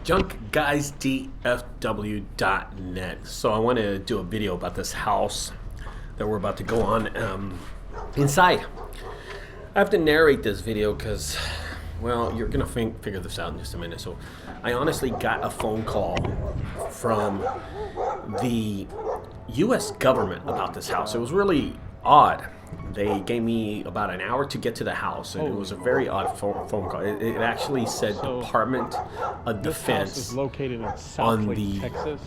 JunkGuysdfw.net. So I want to do a video about this house that we're about to go on inside. I have to narrate this video because, well, you're going to figure this out in just a minute. So I honestly got a phone call from the U.S. government about this house. It was really odd. They gave me about an hour to get to the house, and it was a very odd phone call. It actually said Department of Defense is located in South on Lake, the Texas,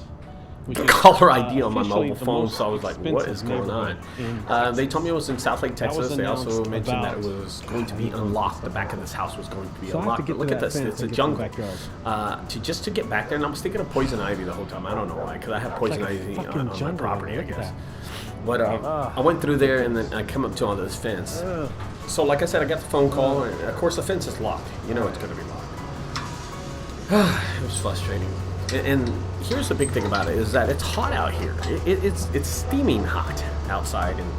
caller ID on my mobile phone, so I was like, what is going on? They told me it was in South Lake, Texas. They also mentioned that it was going to be unlocked. The back of this house was going to be unlocked. But look at this. It's a jungle. Just to get back there, and I was thinking of poison ivy the whole time. I don't know why, because I have poison ivy on my property, I guess. But I went through there, and then I come up to on this fence. So like I said, I got the phone call, and of course the fence is locked. You know it's going to be locked. It was frustrating. And here's the big thing about it is that it's hot out here. It's steaming hot outside, and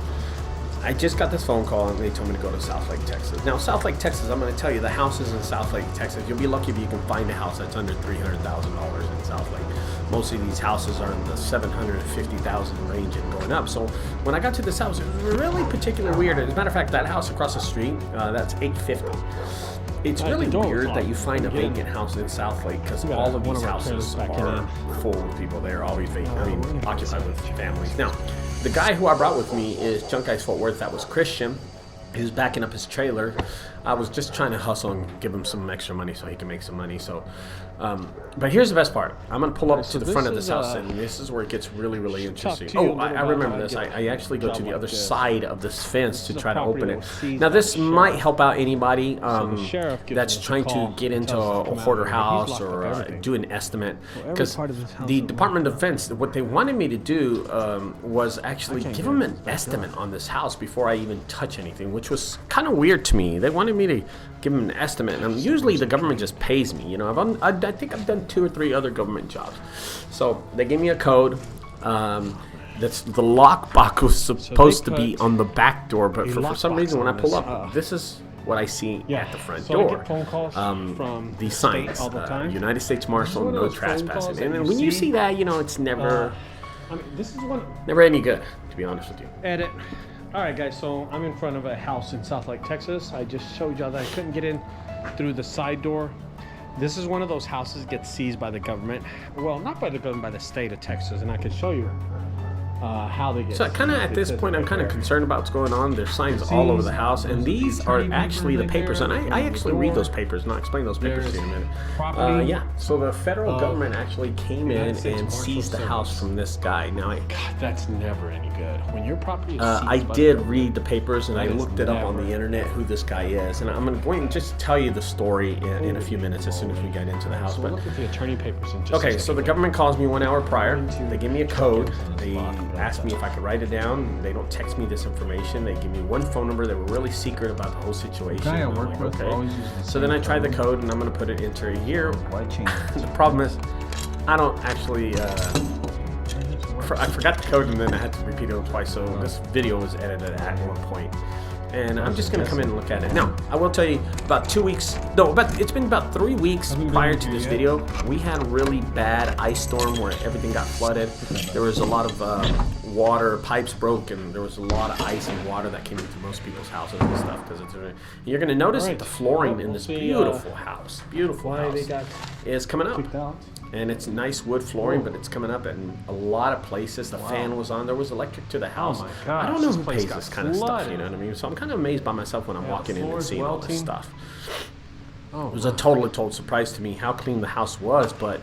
I just got this phone call, and they told me to go to South Lake, Texas. Now, South Lake, Texas, I'm going to tell you, the house is in South Lake, Texas. You'll be lucky if you can find a house that's under $300,000 in South Lake. Most of these houses are in the $750,000 range and going up. So when I got to this house, it was really particularly weird. As a matter of fact, that house across the street, that's $850. It's really weird that you find a vacant house in South Lake because all of these houses are full of people. They're always vacant. I mean, occupied with families. Now, the guy who I brought with me is Junk Guys Fort Worth. That was Christian. He was backing up his trailer. I was just trying to hustle and give him some extra money so he can make some money. So, but here's the best part. I'm going to pull up to the front of this house, and this is where it gets really, really interesting. Oh, I remember this. I actually go to the other side of this fence to try to open it. Now, this might help out anybody that's trying to get into a hoarder house or do an estimate. Because the Department of Defense, what they wanted me to do was actually give them an estimate on this house before I even touch anything, which was kind of weird to me. They wanted me to give them an estimate, and usually the government just pays me. You know, I think I've done 2 or 3 other government jobs. So they gave me a code. That's the lockbox was supposed to be on the back door, but for some reason when I pull up, this is what I see at the front door. These signs, United States Marshal, no trespassing. And when you see that, you know, it's never, never any good, to be honest with you. Edit. Alright guys, so I'm in front of a house in South Lake, Texas. I just showed y'all that I couldn't get in through the side door. This is one of those houses that gets seized by the government. Well, not by the government, by the state of Texas, and I can show you how they get. So kind of at this point, I'm kind of concerned about what's going on. There's signs all over the house, and these are actually the papers, and I actually read those papers, and I'll explain those papers to you in a minute. Yeah, so the federal government actually came in and seized the house from this guy. Now, God, that's never any good. When your property is seized I did read the papers, and I looked it up on the internet who this guy is, and I'm going to just tell you the story in a few minutes as soon as we get into the house. But look at the attorney papers in just okay, so the government calls me 1 hour prior. They give me a code. They asked me if I could write it down. They don't text me this information. They give me 1 phone number. They were really secret about the whole situation. Okay. So then I tried the code, and I'm going to put it into here. The problem is, I don't actually. I forgot the code, and then I had to repeat it twice. So this video was edited at one point. And I'm just going to come in and look at it. Now, I will tell you, about 2 weeks, no, it's been about 3 weeks prior to this video, we had a really bad ice storm where everything got flooded. There was a lot of water, pipes broke, and there was a lot of ice and water that came into most people's houses and stuff. Because you're going to notice that the flooring in this beautiful house is coming up. And it's nice wood flooring, but it's coming up in a lot of places. The fan was on. There was electric to the house. I don't know who pays this kind of stuff, you know what I mean? So I'm kind of amazed by myself when I'm walking in and seeing all this stuff. It was a total surprise to me how clean the house was, but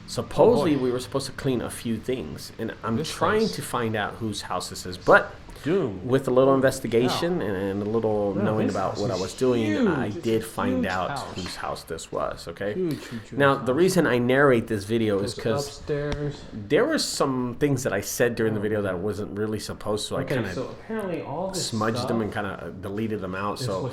supposedly we were supposed to clean a few things. And I'm trying to find out whose house this is, but with a little investigation and a little knowing about what I was doing, I did find out whose house this was, okay? Now, the reason I narrate this video is because there were some things that I said during the video that I wasn't really supposed to. I kind of smudged them and kind of deleted them out. So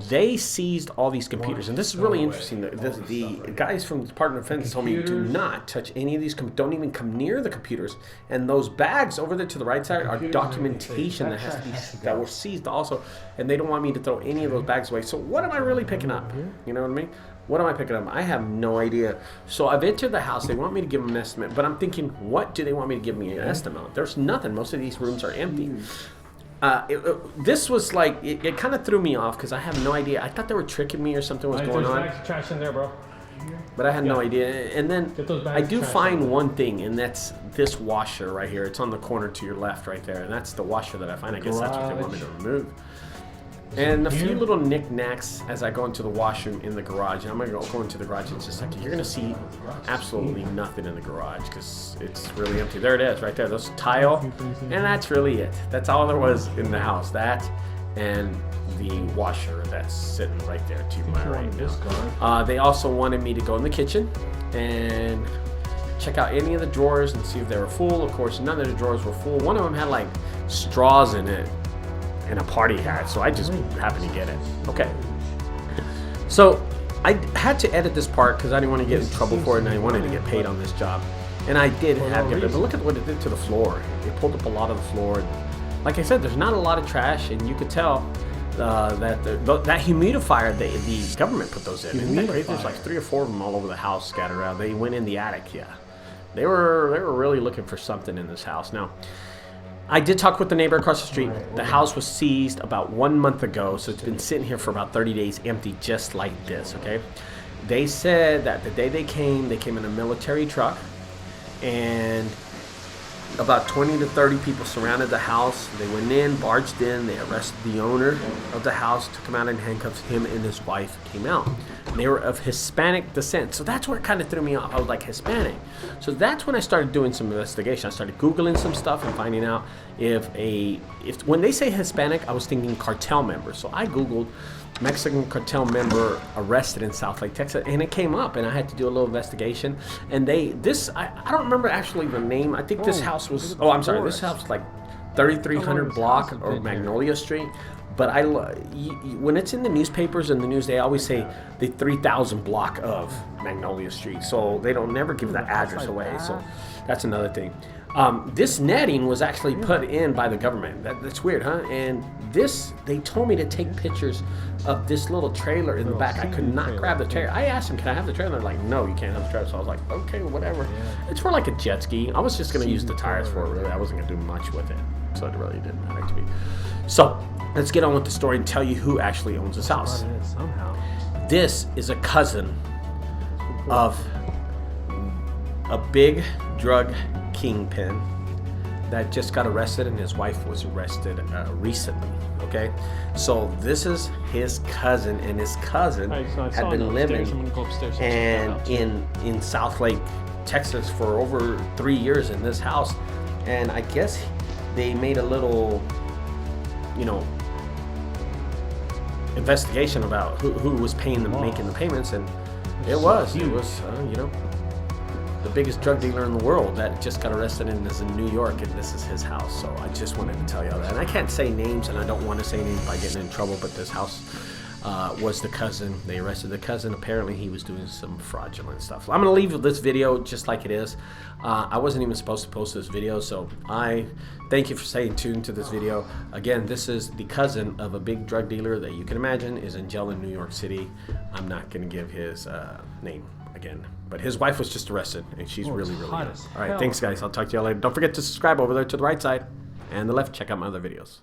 they seized all these computers. And this is really interesting. The guys from the Department of Defense told me, do not touch any of these. Don't even come near the computers. And those bags over there to the right side are documentation that were seized also, and they don't want me to throw any of those bags away. So what am I really picking up? You know what I mean? What am I picking up? I have no idea. So I've entered the house. They want me to give them an estimate, but I'm thinking, what do they want me to give me an estimate? There's nothing. Most of these rooms are empty. This was like, it kind of threw me off because I have no idea. I thought they were tricking me or something was going on. There's bags of trash in there, bro. But I had no idea. And then I do find one thing, and that's this washer right here. It's on the corner to your left right there. And that's the washer that I find. I guess that's what they want me to remove. And a few little knickknacks as I go into the washroom in the garage. And I'm going to go into the garage in just a second. You're going to see absolutely nothing in the garage because it's really empty. There it is right there. Those tile. And that's really it. That's all there was in the house. That and the washer that's sitting right there to my right now. They also wanted me to go in the kitchen and check out any of the drawers and see if they were full. Of course, none of the drawers were full. One of them had like straws in it and a party hat, so I just happened to get it. Okay. So I had to edit this part because I didn't want to get in trouble for it, and I wanted to get paid on this job. And I did have it, but look at what it did to the floor. It pulled up a lot of the floor. Like I said, there's not a lot of trash, and you could tell that that humidifier, the government put those in. Isn't that crazy? There's like 3 or 4 of them all over the house scattered around. They went in the attic, yeah. They were really looking for something in this house. Now, I did talk with the neighbor across the street. The house was seized about 1 month ago, so it's been sitting here for about 30 days empty, just like this, okay? They said that the day they came in a military truck, and about 20 to 30 people surrounded the house. They went in, barged in, they arrested the owner of the house, took him out in handcuffs. Him and his wife came out. They were of Hispanic descent. So that's where it kind of threw me off. I was like, Hispanic. So that's when I started doing some investigation. I started Googling some stuff and finding out if when they say Hispanic, I was thinking cartel member. So I Googled Mexican cartel member arrested in South Lake, Texas, and it came up, and I had to do a little investigation. And I don't remember actually the name. I think this house was, this house was like 3300 block or Magnolia Street. But when it's in the newspapers and the news, they always say the 3000 block of Magnolia Street. So they don't never give that address away. So that's another thing. This netting was actually put in by the government. That's weird, huh? And they told me to take pictures of this little trailer in the back. I could not grab the trailer. I asked them, can I have the trailer? They're like, no, you can't have the trailer. So I was like, okay, whatever. It's for like a jet ski. I was just going to use the tires for it, really. I wasn't going to do much with it. So it really didn't matter to me. So let's get on with the story and tell you who actually owns this house. This is a cousin of a big drug kingpin that just got arrested, and his wife was arrested recently. Okay, so this is his cousin, and his cousin had been living in South Lake, Texas for over 3 years in this house, and I guess they made a little, investigation about who was paying them, making the payments, and it was the biggest drug dealer in the world that just got arrested and is in New York, and this is his house. So I just wanted to tell you all that. And I can't say names, and I don't want to say names by getting in trouble, but this house was the cousin. They arrested the cousin. Apparently he was doing some fraudulent stuff. I'm going to leave this video just like it is. I wasn't even supposed to post this video, so I thank you for staying tuned to this video. Again, this is the cousin of a big drug dealer that you can imagine is in jail in New York City. I'm not going to give his name again, but his wife was just arrested, and she's really young. All right, thanks guys. I'll talk to y'all later. Don't forget to subscribe over there to the right side and the left. Check out my other videos.